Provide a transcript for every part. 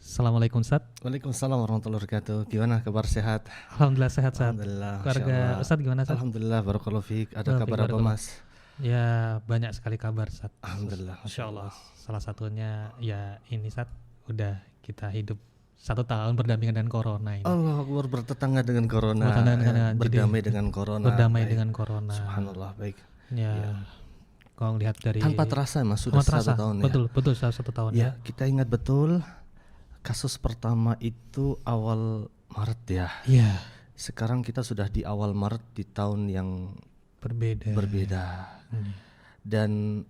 Assalamualaikum Ustaz. Waalaikumsalam warahmatullahi wabarakatuh. Gimana kabar, sehat? Alhamdulillah sehat Ustaz. Alhamdulillah. Keluarga Masyaallah. Ustaz gimana Ustaz? Alhamdulillah, barakallahu fiik. Ada Barakallahu kabar fiik, apa, barakallah. Mas? Ya banyak sekali kabar Ustaz. Alhamdulillah, Insyaallah. Salah satunya ya ini Ustaz, udah kita hidup 1 tahun berdampingan dengan corona ini. Allah Akbar, bertetangga dengan corona. Berdamai dengan corona. Berdamai Baik. dengan corona. Subhanallah, baik. Ya. Kalau lihat dari Tanpa terasa, Mas, sudah 1 tahun betul, ya. Betul, 1 tahun ya. Ya, kita ingat betul kasus pertama itu awal Maret ya. Iya. Sekarang kita sudah di awal Maret di tahun yang Berbeda. Dan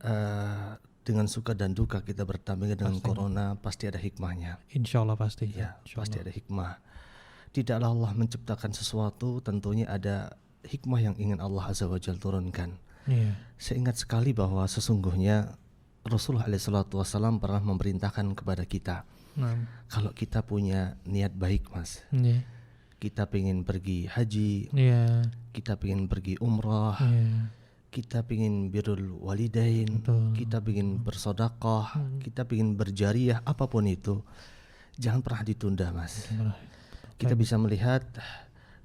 dengan suka dan duka kita berdampingan dengan Pasti. corona, pasti ada hikmahnya. Insyaallah pasti. Ya, Insyaallah. pasti ada hikmah. Tidaklah Allah menciptakan sesuatu, tentunya ada hikmah yang ingin Allah Azza wa Jalla turunkan. Iya. Saya ingat sekali bahwa sesungguhnya Rasulullah SAW pernah memerintahkan kepada kita, Nah, kalau kita punya niat baik, Mas, iya. kita pengen pergi haji, Iya. kita pengen pergi umrah, Iya. kita pengen birrul walidain, Betul. kita pengen bersedekah, kita pengen berjariah, apapun itu, jangan pernah ditunda, Mas. Kita bisa melihat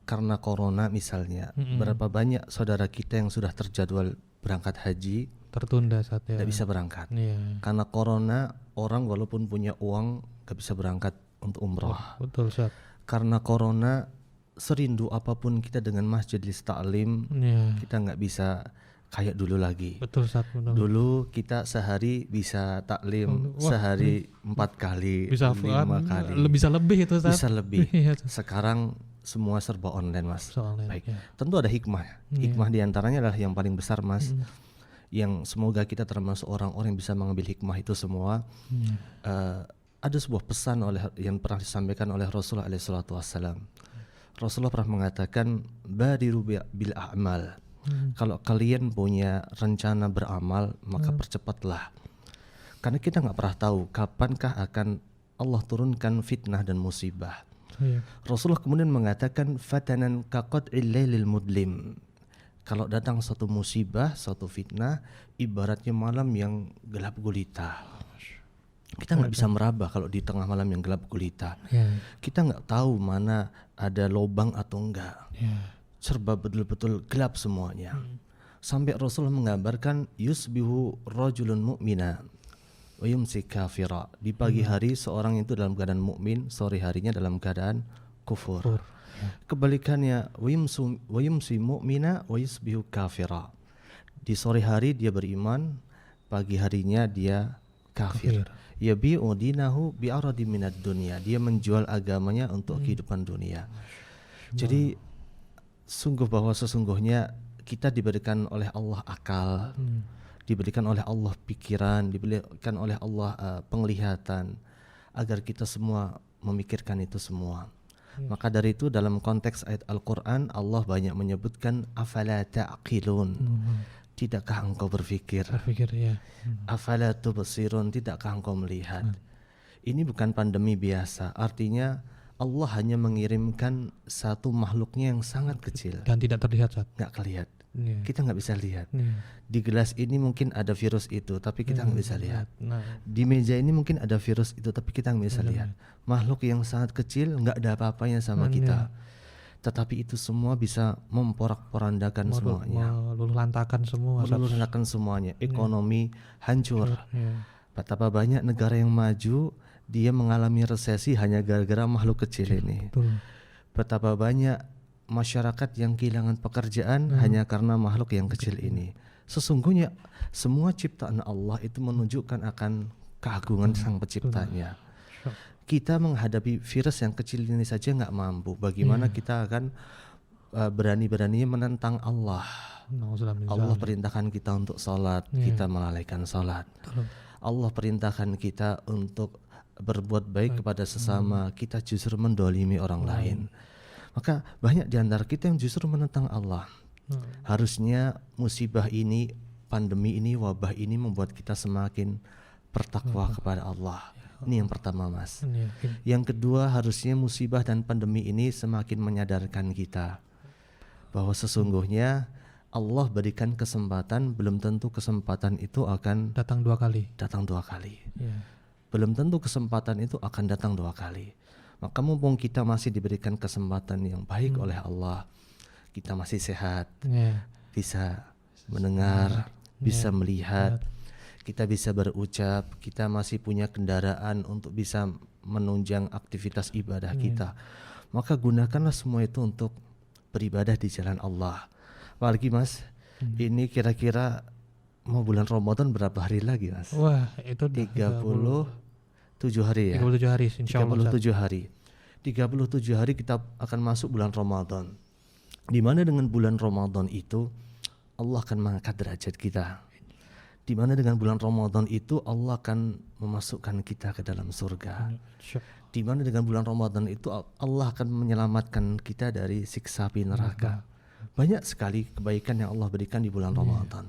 karena corona misalnya, berapa banyak saudara kita yang sudah terjadwal berangkat haji Tertunda saat ya. tidak bisa berangkat. Iya. Karena corona, orang walaupun punya uang gak bisa berangkat untuk umroh. Betul Ustaz. Karena corona, serindu apapun kita dengan Masjidil Ta'lim, Iya. kita nggak bisa kayak dulu lagi. Betul Ustaz. Betul. Dulu kita sehari bisa taklim, Wah, sehari 4 kali, Bisa 5 kali, bisa lebih itu Ustaz. bisa lebih. Iya, Ustaz. Sekarang semua serba online, Mas. Soalnya. Baik, Ya. tentu ada hikmah. Hikmah diantaranya adalah yang paling besar, Mas. Yang semoga kita termasuk orang-orang yang bisa mengambil hikmah itu semua. Ada sebuah pesan yang pernah disampaikan oleh Rasulullah SAW. Rasulullah pernah mengatakan, badiru bil a'mal. Kalau kalian punya rencana beramal, maka percepatlah. Karena kita nggak pernah tahu kapankah akan Allah turunkan fitnah dan musibah. Iya. Rasulullah kemudian mengatakan, fatanan kaqat'il lailil mudlim. Kalau datang suatu musibah, suatu fitnah, ibaratnya malam yang gelap gulita. Kita nggak bisa meraba kalau di tengah malam yang gelap gulita. Iya. Kita nggak tahu mana ada lubang atau enggak. Iya. Serba betul-betul gelap semuanya. Sampai Rasulullah menggambarkan, yusbihu rajulun mu'mina wa yumsi kafira. Di pagi hari seorang itu dalam keadaan mukmin, sore harinya dalam keadaan kufur. Kebalikannya, wa yumsi mu'mina wa yusbihu kafira. Di sore hari dia beriman, pagi harinya dia kafir. Yabi'u dinahu bi'aradi minad dunya. Dia menjual agamanya untuk kehidupan dunia. Jadi sungguh bahwa sesungguhnya kita diberikan oleh Allah akal, diberikan oleh Allah pikiran, diberikan oleh Allah penglihatan, agar kita semua memikirkan itu semua. Maka dari itu dalam konteks ayat Al-Quran, Allah banyak menyebutkan afala ta'qilun. Tidakkah engkau berpikir? Ya. Afala tubsirun, tidakkah engkau melihat? Ini bukan pandemi biasa, artinya Allah hanya mengirimkan satu makhluknya yang sangat kecil, Dan tidak terlihat Ustaz. nggak kelihatan. Iya. Kita nggak bisa lihat. Iya. Di gelas ini mungkin ada virus itu, tapi kita nggak bisa lihat. Nah, Di meja ini mungkin ada virus itu, tapi kita nggak bisa lihat. Makhluk yang sangat kecil, nggak ada apa-apanya sama kita. Tetapi itu semua bisa memporak-porandakan semuanya, meluluhlantakan semua Ustaz. meluluhlantakan semuanya. Ekonomi hancur. Iya. Betapa banyak negara yang maju dia mengalami resesi hanya gara-gara makhluk kecil ini. Betul. Betapa banyak masyarakat yang kehilangan pekerjaan hanya karena makhluk yang kecil ini. Sesungguhnya semua ciptaan Allah itu menunjukkan akan keagungan Sang Penciptanya. Kita menghadapi virus yang kecil ini saja nggak mampu. Bagaimana kita akan berani-beraninya menentang Allah? Allah perintahkan kita untuk sholat, kita melalaikan sholat. Allah perintahkan kita untuk berbuat baik kepada sesama, kita justru mendolimi orang lain. Maka banyak di antara kita yang justru menentang Allah. Harusnya musibah ini, pandemi ini, wabah ini membuat kita semakin bertakwa kepada Allah. Ini yang pertama, Mas. Yang kedua, harusnya musibah dan pandemi ini semakin menyadarkan kita bahwa sesungguhnya Allah berikan kesempatan, belum tentu kesempatan itu akan datang 2 kali. datang 2 kali. Ya. belum tentu kesempatan itu akan datang 2 kali. Maka mumpung kita masih diberikan kesempatan yang baik oleh Allah, kita masih sehat, bisa mendengar, bisa melihat, kita bisa berucap, kita masih punya kendaraan untuk bisa menunjang aktivitas ibadah kita. Maka gunakanlah semua itu untuk beribadah di jalan Allah. Apalagi Mas, ini kira-kira mau bulan Ramadan berapa hari lagi Mas? Wah, itu 37 hari ya? 37 hari insyaallah. 37 hari. 37 hari kita akan masuk bulan Ramadan. Di mana dengan bulan Ramadan itu Allah akan mengangkat derajat kita. Di mana dengan bulan Ramadan itu Allah akan memasukkan kita ke dalam surga. Di mana dengan bulan Ramadan itu Allah akan menyelamatkan kita dari siksa api neraka. Banyak sekali kebaikan yang Allah berikan di bulan Ramadan.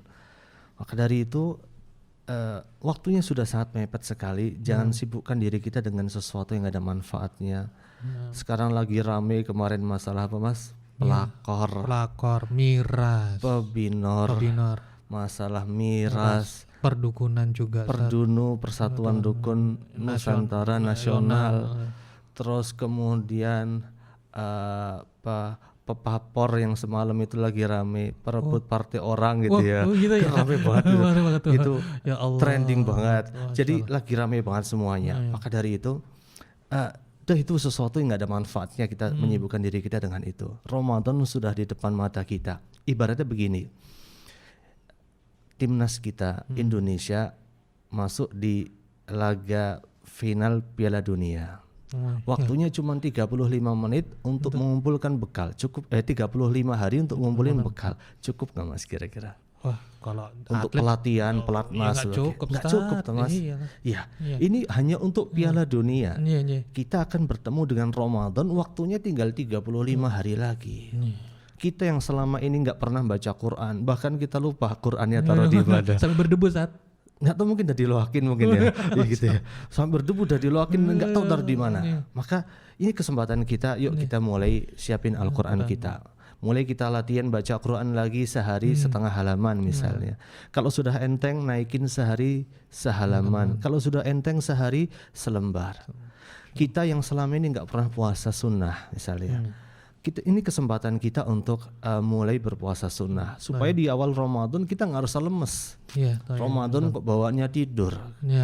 Maka dari itu waktunya sudah sangat mepet sekali. Jangan sibukkan diri kita dengan sesuatu yang ada manfaatnya. Sekarang lagi rame kemarin masalah apa Mas? Pelakor, miras, pebinor, masalah miras, perdukunan juga, persatuan dukun Nusantara nasional, terus kemudian pepapor yang semalam itu lagi rame, perebut partai orang gitu ya. Gitu ya. Rame banget itu ya Allah, trending banget. Jadi Allah. lagi rame banget semuanya. Maka dari itu itu sesuatu yang gak ada manfaatnya kita menyibukkan diri kita dengan itu. Ramadan sudah di depan mata kita. Ibaratnya begini, timnas kita Indonesia masuk di laga final Piala Dunia. Waktunya cuma 35 menit untuk mengumpulkan bekal. Cukup 35 hari untuk ngumpulin bekal. Cukup gak Mas kira-kira? Wah, kalau untuk pelatihan, pelatnas nggak cukup Mas. Iya. Ini hanya untuk Piala Dunia. Kita akan bertemu dengan Ramadan, waktunya tinggal 35 hari lagi. Kita yang selama ini nggak pernah baca Quran, bahkan kita lupa Qurannya taruh di mana. Sampai berdebu saat nggak tahu, mungkin udah diloakin mungkin ya, gitu ya. Sampai berdebu udah diloakin, nggak tahu taruh di mana. Maka ini kesempatan kita, yuk kita mulai siapin Al-Quran kita. Mulai kita latihan baca Quran lagi sehari setengah halaman misalnya. Kalau sudah enteng naikin sehari sehalaman. Kalau sudah enteng sehari selembar. Kita yang selama ini nggak pernah puasa sunnah misalnya. Ini kesempatan kita untuk mulai berpuasa sunnah supaya di awal Ramadan kita nggak harus lemes. Ramadan kok bawaannya tidur,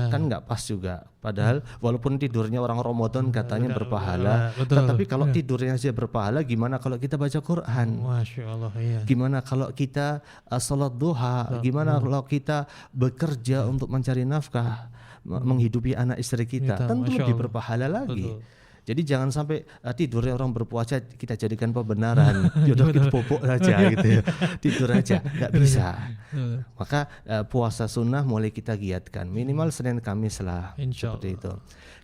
kan nggak pas juga. Padahal walaupun tidurnya orang Ramadan katanya berpahala, tetapi kalau tidurnya aja berpahala, gimana kalau kita baca Quran? Masya Allah, gimana kalau kita sholat duha? Gimana kalau kita bekerja untuk mencari nafkah, menghidupi anak istri kita? Tentu lebih berpahala lagi. Jadi jangan sampai tidurnya orang berpuasa kita jadikan pembenaran. Yaudah kita bobok aja gitu ya. Tidur aja, nggak bisa. Maka puasa sunnah mulai kita giatkan. Minimal Senin Kamis lah. Seperti itu.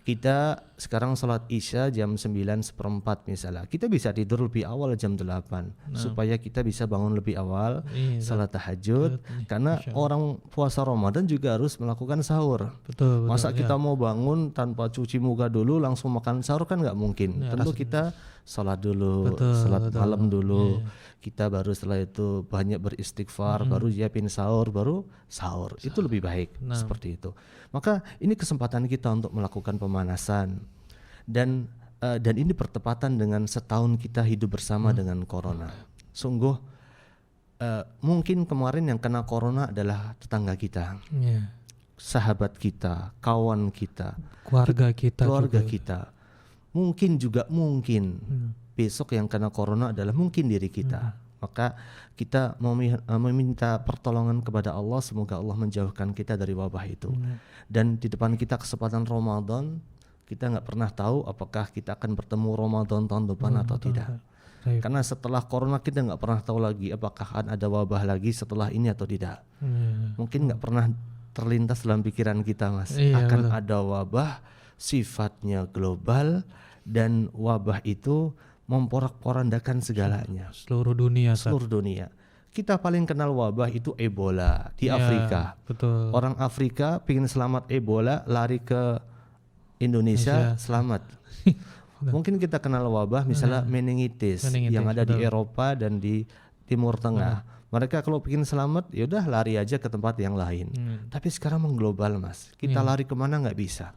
Kita sekarang sholat Isya jam 9:04 misalnya. Kita bisa tidur lebih awal jam 8 supaya kita bisa bangun lebih awal, sholat tahajud. Karena orang puasa Ramadan juga harus melakukan sahur. Masa kita mau bangun tanpa cuci muka dulu langsung makan sahur kan nggak mungkin. Tentu kita sholat dulu, sholat malam dulu. Kita baru setelah itu banyak beristighfar, baru nyiapin sahur, baru sahur. Itu lebih baik seperti itu. Maka ini kesempatan kita untuk melakukan pemanasan dan ini bertepatan dengan setahun kita hidup bersama dengan corona. Sungguh mungkin kemarin yang kena corona adalah tetangga kita, sahabat kita, kawan kita, keluarga kita. Mungkin besok yang kena corona adalah mungkin diri kita. Maka kita meminta pertolongan kepada Allah, semoga Allah menjauhkan kita dari wabah itu. Dan di depan kita kesempatan Ramadan, kita nggak pernah tahu apakah kita akan bertemu Ramadan tahun depan atau tidak. Karena setelah corona kita nggak pernah tahu lagi apakah akan ada wabah lagi setelah ini atau tidak. Mungkin nggak pernah terlintas dalam pikiran kita, Mas, akan ada wabah sifatnya global dan wabah itu memporak-porandakan segalanya. Seluruh dunia. Kita paling kenal wabah itu Ebola di Afrika. Betul. Orang Afrika pengen selamat Ebola, lari ke Indonesia selamat. Mungkin kita kenal wabah misalnya meningitis yang ada di Eropa dan di Timur Tengah. Mereka kalau pengen selamat, yaudah lari aja ke tempat yang lain. Tapi sekarang mengglobal, Mas. Kita lari kemana nggak bisa.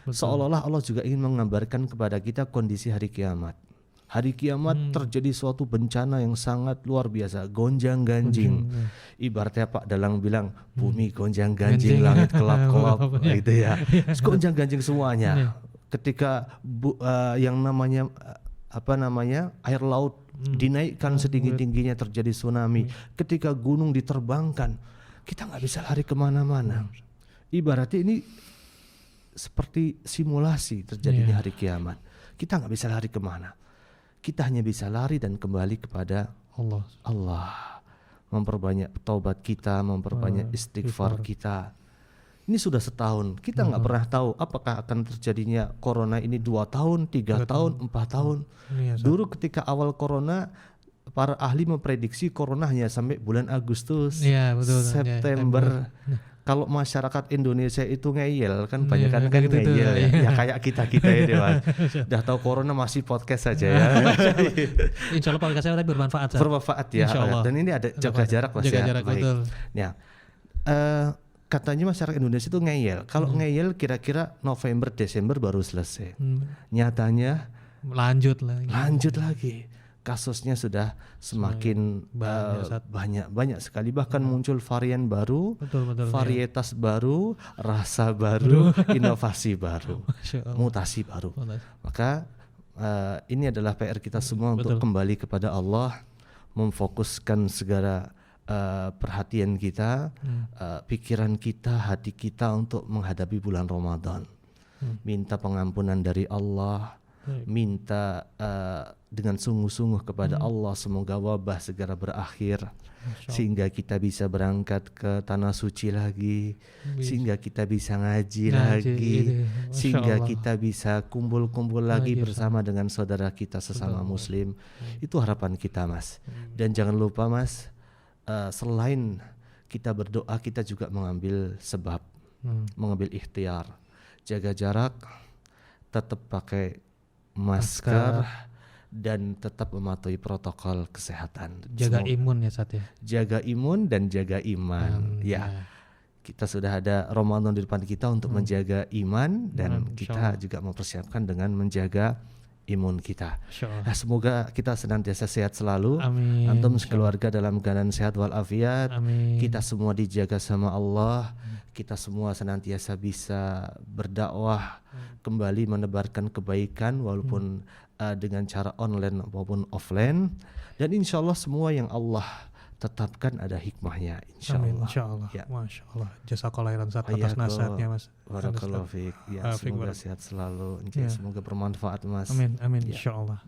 Seolah-olah Allah juga ingin menggambarkan kepada kita kondisi hari kiamat. Hari kiamat terjadi suatu bencana yang sangat luar biasa, gonjang-ganjing. Ibaratnya Pak Dalang bilang, bumi gonjang-ganjing, langit kelap-kelap, gitu ya. Gonjang-ganjing semuanya. Ketika yang namanya air laut dinaikkan setinggi-tingginya, terjadi tsunami. Ketika gunung diterbangkan, kita nggak bisa lari kemana-mana. Ibaratnya ini seperti simulasi terjadinya hari kiamat. Kita nggak bisa lari kemana. Kita hanya bisa lari dan kembali kepada Allah. Memperbanyak taubat kita, memperbanyak istighfar kita. Ini sudah setahun. Kita nggak pernah tahu apakah akan terjadinya corona ini 2 tahun, 3 tahun, 4 tahun. Dulu ketika awal corona, para ahli memprediksi corona hanya sampai bulan Agustus, September. Kalau masyarakat Indonesia itu ngeyel kan, banyak kan gitu ngeyel ya kayak kita ya Mas. Udah tahu corona masih podcast saja ya. Insya Allah podcast saya tapi bermanfaat. Bermanfaat ya. Dan ini ada jaga jarak Mas ya. Jarak, baik. betul. Ya. Katanya masyarakat Indonesia itu ngeyel. Kalau ngeyel kira-kira November Desember baru selesai. Nyatanya lanjut lagi. Kasusnya sudah semakin banyak sekali, bahkan muncul varian baru, varietas baru, rasa baru, inovasi baru, mutasi baru. Maka ini adalah PR kita semua untuk kembali kepada Allah, memfokuskan segala perhatian kita, pikiran kita, hati kita untuk menghadapi bulan Ramadan. Minta pengampunan dari Allah, minta dengan sungguh-sungguh kepada Allah semoga wabah segera berakhir, sehingga kita bisa berangkat ke tanah suci lagi, sehingga kita bisa ngaji lagi, sehingga kita bisa kumpul-kumpul lagi bersama dengan saudara kita sesama muslim. Itu harapan kita Mas. Dan jangan lupa Mas, selain kita berdoa, kita juga mengambil sebab, mengambil ikhtiar, jaga jarak, tetap pakai masker, dan tetap mematuhi protokol kesehatan. Jaga imun ya Sat ya. Jaga imun dan jaga iman. Kita sudah ada Ramadan di depan kita untuk menjaga iman, dan kita juga mempersiapkan dengan menjaga imun kita. Nah, semoga kita senantiasa sehat selalu. Amin. Antum sekeluarga dalam keadaan sehat walafiat. Kita semua dijaga sama Allah. Kita semua senantiasa bisa berdakwah, kembali menebarkan kebaikan walaupun dengan cara online maupun offline. Dan insya Allah semua yang Allah tetapkan ada hikmahnya, insya Allah. Insya Allah. Ya. Masya Allah. Jazakallah khairan Ustaz atas nasihatnya Mas. Barakallahu fiik. Ya, semoga sehat selalu. Semoga bermanfaat Mas. Amin. Insya Allah.